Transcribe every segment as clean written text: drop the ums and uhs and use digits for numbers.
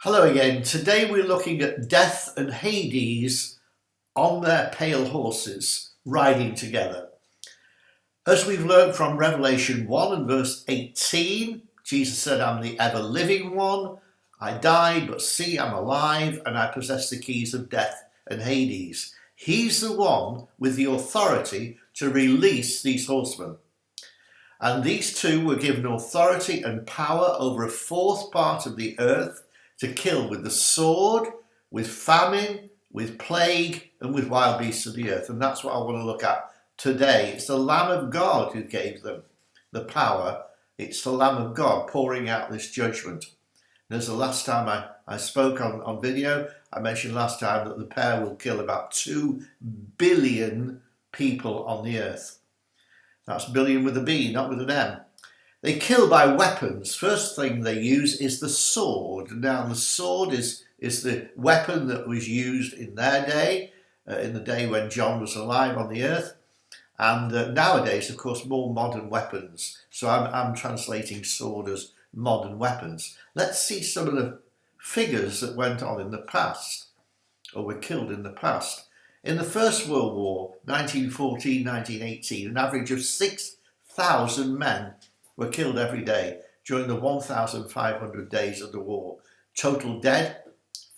Hello again. Today we're looking at Death and Hades on their pale horses, riding together. As we've learned from Revelation 1 and verse 18, Jesus said, "I'm the ever-living one. I died, but see, I'm alive, and I possess the keys of death and Hades." He's the one with the authority to release these horsemen. And these two were given authority and power over a fourth part of the earth to kill with the sword, with famine, with plague, and with wild beasts of the earth. And that's what I want to look at today. It's the Lamb of God who gave them the power. It's the Lamb of God pouring out this judgment. And as the last time I spoke on video, I mentioned last time that the pair will kill about 2 billion people on the earth. That's billion with a B, not with an M. They kill by weapons. First thing they use is the sword. Now the sword is the weapon that was used in their day, in the day when John was alive on the earth. And nowadays, of course, more modern weapons. So I'm translating sword as modern weapons. Let's see some of the figures that went on in the past, or were killed in the past. In the First World War, 1914-1918, an average of 6,000 men were killed every day during the 1,500 days of the war. Total dead,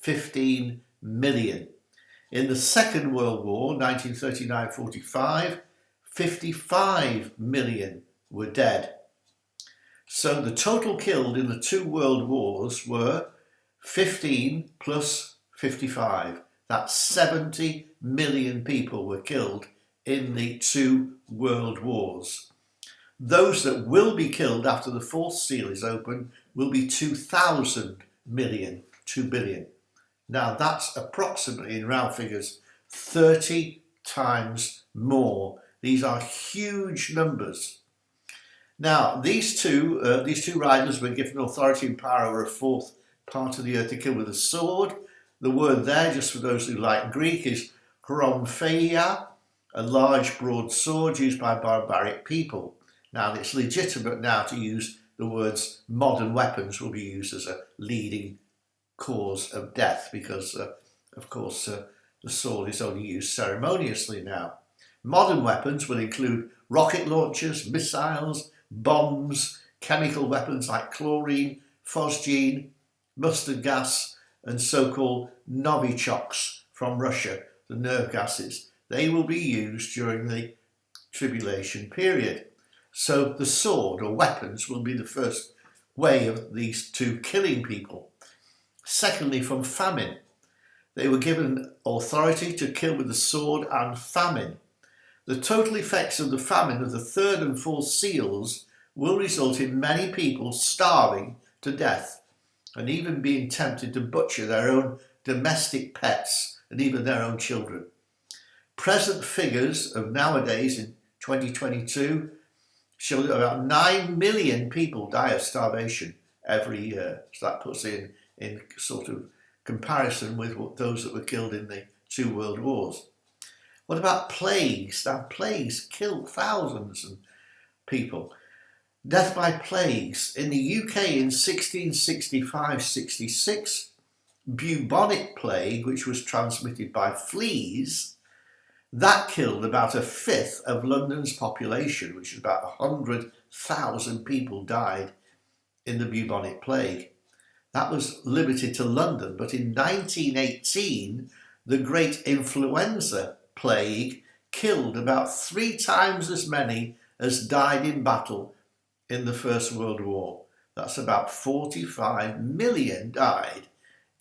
15 million. In the Second World War, 1939-45, 55 million were dead. So the total killed in the two world wars were 15 plus 55. That's 70 million people were killed in the two world wars. Those that will be killed after the fourth seal is open will be 2,000 million, 2 billion. Now that's approximately, in round figures, 30 times more. These are huge numbers. Now these two riders were given authority and power over a fourth part of the earth to kill with a sword. The word there, just for those who like Greek, is chrompheia, a large broad sword used by barbaric people. Now it's legitimate now to use the words modern weapons will be used as a leading cause of death because, of course, the sword is only used ceremoniously now. Modern weapons will include rocket launchers, missiles, bombs, chemical weapons like chlorine, phosgene, mustard gas, and so-called Novichoks from Russia, the nerve gases. They will be used during the tribulation period. So the sword or weapons will be the first way of these two killing people. Secondly, from famine. They were given authority to kill with the sword and famine. The total effects of the famine of the third and fourth seals will result in many people starving to death and even being tempted to butcher their own domestic pets and even their own children. Present figures of nowadays in 2022 show that about 9 million people die of starvation every year. So that puts in sort of comparison with those that were killed in the two world wars. What about plagues? Now, plagues killed thousands of people. Death by plagues. In the UK in 1665-66, bubonic plague, which was transmitted by fleas, that killed about a fifth of London's population, which is about 100,000 people died in the bubonic plague. That was limited to London, but in 1918, the great influenza plague killed about 3 times as many as died in battle in the First World War. That's about 45 million died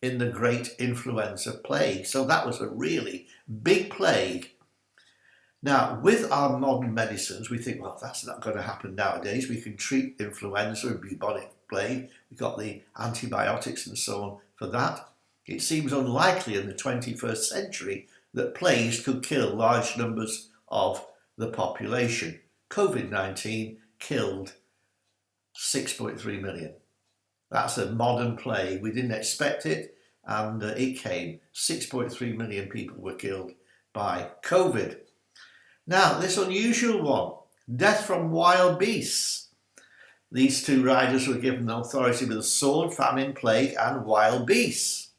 in the great influenza plague. So that was a really big plague. Now, with our modern medicines, we think, well, that's not going to happen nowadays. We can treat influenza and bubonic plague. We've got the antibiotics and so on for that. It seems unlikely in the 21st century that plagues could kill large numbers of the population. COVID-19 killed 6.3 million. That's a modern plague. We didn't expect it, and it came. 6.3 million people were killed by COVID. Now, this unusual one, death from wild beasts. These two riders were given authority with a sword, famine, plague, and wild beasts.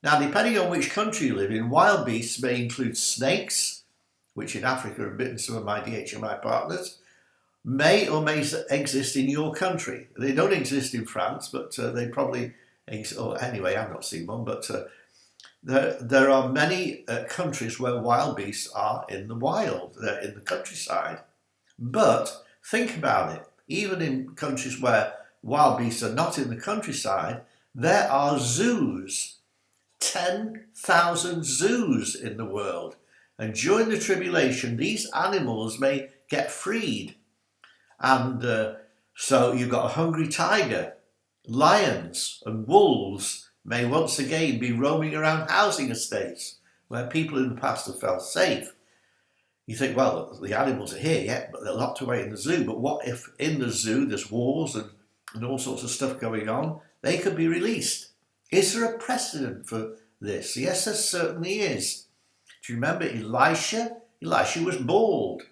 Now, depending on which country you live in, wild beasts may include snakes, which in Africa have bitten some of my DHMI partners, may or may exist in your country. They don't exist in France, but they probably exist. Or anyway, I've not seen one, but there are many countries where wild beasts are in the wild, they're in the countryside. But think about it. Even in countries where wild beasts are not in the countryside, there are zoos. 10,000 zoos in the world. And during the tribulation, these animals may get freed. And so you've got a hungry tiger. Lions and wolves may once again be roaming around housing estates where people in the past have felt safe. You think, well, the animals are here, yeah, but they're locked away in the zoo. But what if in the zoo there's wars and all sorts of stuff going on? They could be released. Is there a precedent for this? Yes, there certainly is. Do you remember Elisha? Elisha was bald.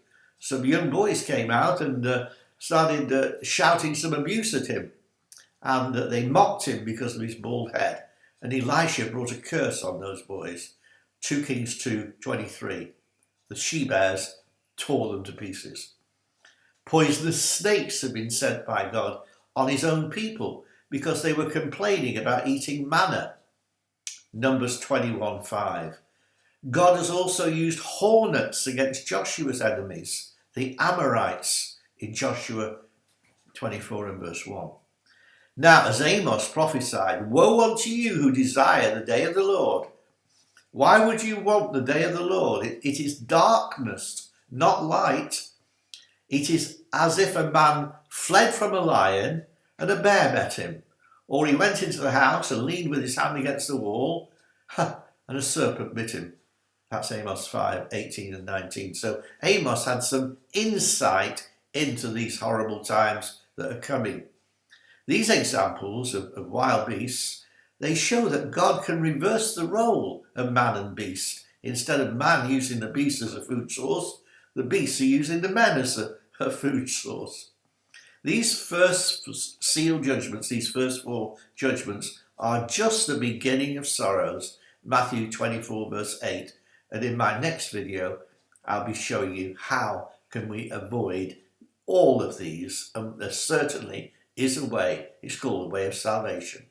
Some young boys came out and started shouting some abuse at him. And they mocked him because of his bald head. And Elisha brought a curse on those boys. 2 Kings 2:23. The she-bears tore them to pieces. Poisonous snakes had been sent by God on his own people because they were complaining about eating manna. Numbers 21:5. God has also used hornets against Joshua's enemies, the Amorites, in Joshua 24 and verse 1. Now, as Amos prophesied, woe unto you who desire the day of the Lord. Why would you want the day of the Lord? It is darkness, not light. It is as if a man fled from a lion and a bear met him, or he went into the house and leaned with his hand against the wall, and a serpent bit him. That's Amos 5:18 and 19. So Amos had some insight into these horrible times that are coming. These examples of wild beasts, they show that God can reverse the role of man and beast. Instead of man using the beast as a food source, the beasts are using the men as a food source. These first seal judgments, these first 4 judgments, are just the beginning of sorrows. Matthew 24 verse 8. And in my next video, I'll be showing you how can we avoid all of these. And there certainly is a way. It's called the way of salvation.